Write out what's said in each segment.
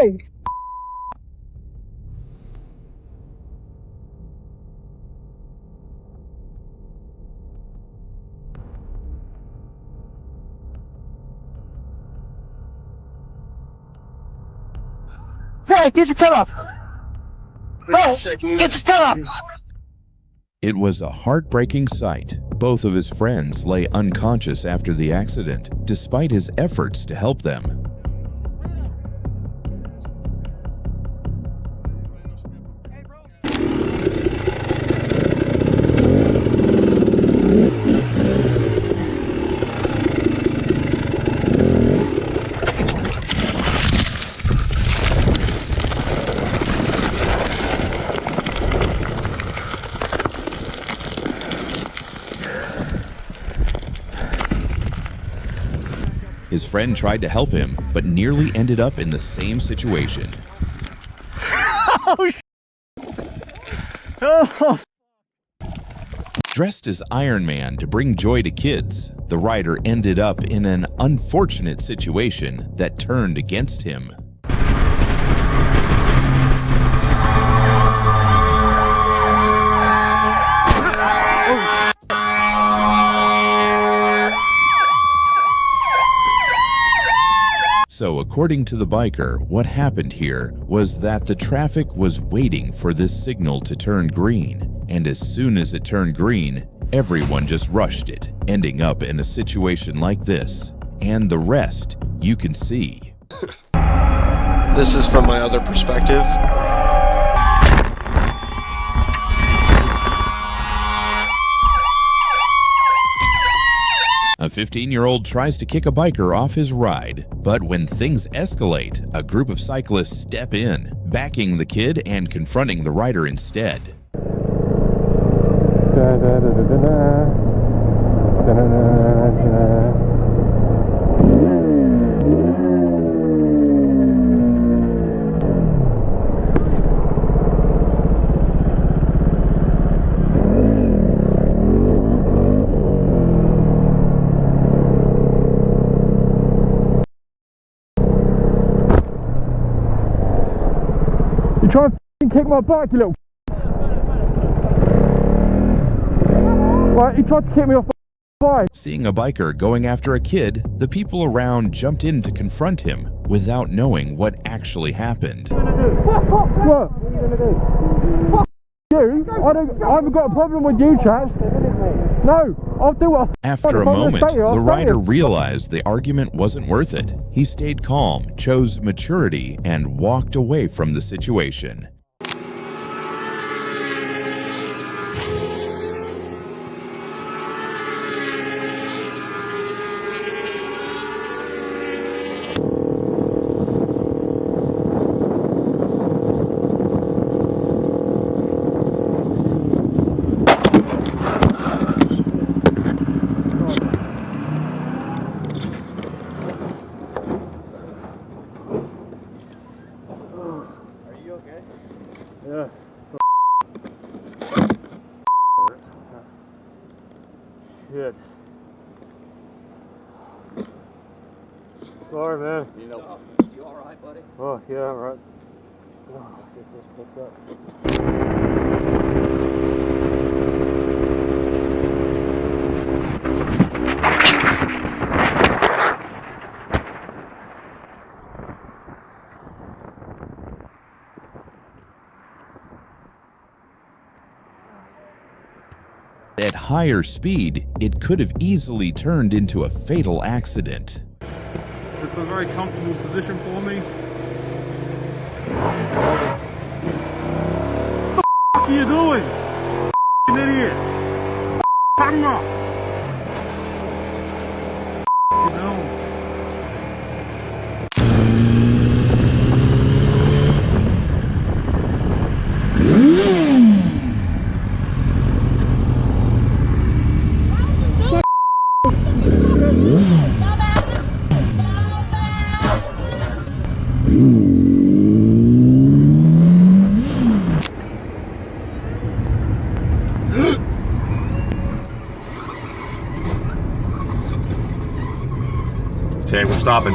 Hey! Hey, get your tail off! Hey, get your tail off! It was a heartbreaking sight. Both of his friends lay unconscious after the accident, despite his efforts to help them. His friend tried to help him, but nearly ended up in the same situation. Oh, Dressed as Iron Man to bring joy to kids, the rider ended up in an unfortunate situation that turned against him. So according to the biker, what happened here was that the traffic was waiting for this signal to turn green, and as soon as it turned green, everyone just rushed it, ending up in a situation like this. And the rest you can see. This is from my other perspective. A 15-year-old tries to kick a biker off his ride, but when things escalate, a group of cyclists step in, backing the kid and confronting the rider instead. you try and kick my bike, you little. Right, he tried to kick me off my bike. Seeing a biker going after a kid, the people around jumped in to confront him without knowing what actually happened. What? What are you gonna do? Fuck you! I haven't got a problem with you, chaps. No, I'll do what. After a moment, the rider realized the argument wasn't worth it. He stayed calm, chose maturity, and walked away from the situation. Yeah. Shit. Sorry, man. You alright, buddy? Oh, yeah, alright. Oh, get this picked up. At higher speed, it could have easily turned into a fatal accident. It's a very comfortable position for me. What are you doing? You idiot! Hang up! Okay, we're stopping.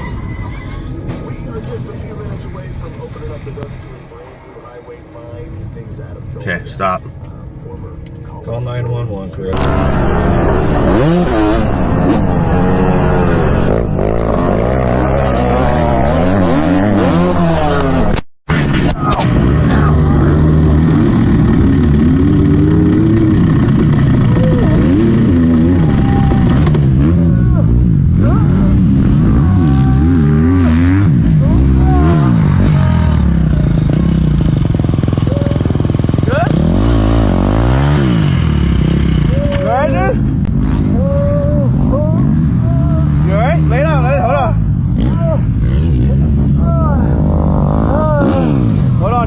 We are just a few minutes away from Okay, stop. Call 911, correct?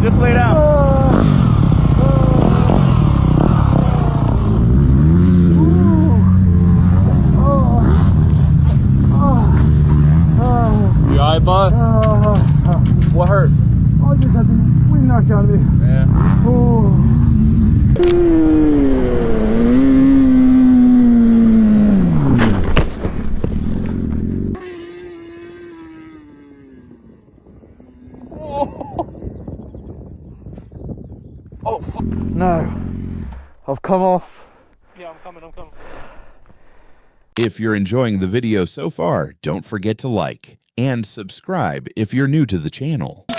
Just lay down. You alright, bud? What hurt? I just had the wind knocked out of me. Yeah. Oh, no. I've come off. Yeah, I'm coming. If you're enjoying the video so far, don't forget to like and subscribe if you're new to the channel. No!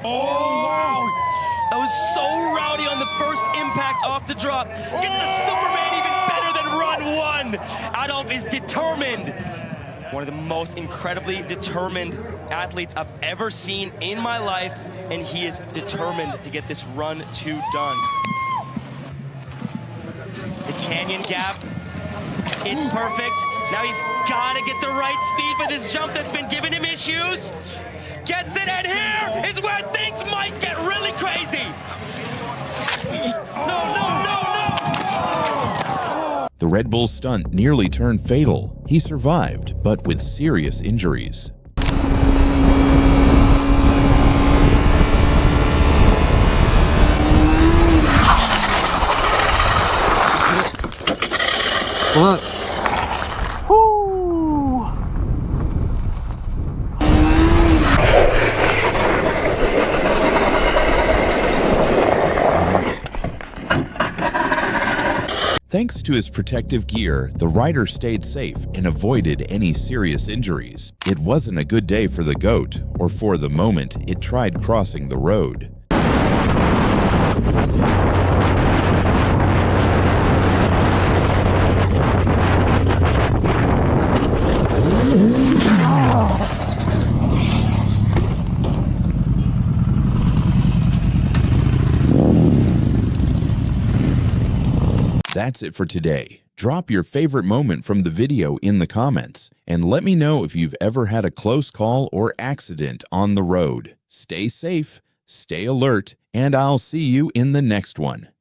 Oh, wow! That was so rowdy on the first impact off the drop. Get the Superman even better than run one! Adolf is determined. One of the most incredibly determined athletes I've ever seen in my life, and he is determined to get this run done. The canyon gap, it's perfect. Now he's gotta get the right speed for this jump that's been giving him issues. Gets it, and here is where things might get really crazy. No! The Red Bull stunt nearly turned fatal. He survived, but with serious injuries. What? Thanks to his protective gear, the rider stayed safe and avoided any serious injuries. It wasn't a good day for the goat, or for the moment it tried crossing the road. That's it for today. Drop your favorite moment from the video in the comments, and let me know if you've ever had a close call or accident on the road. Stay safe, stay alert, and I'll see you in the next one.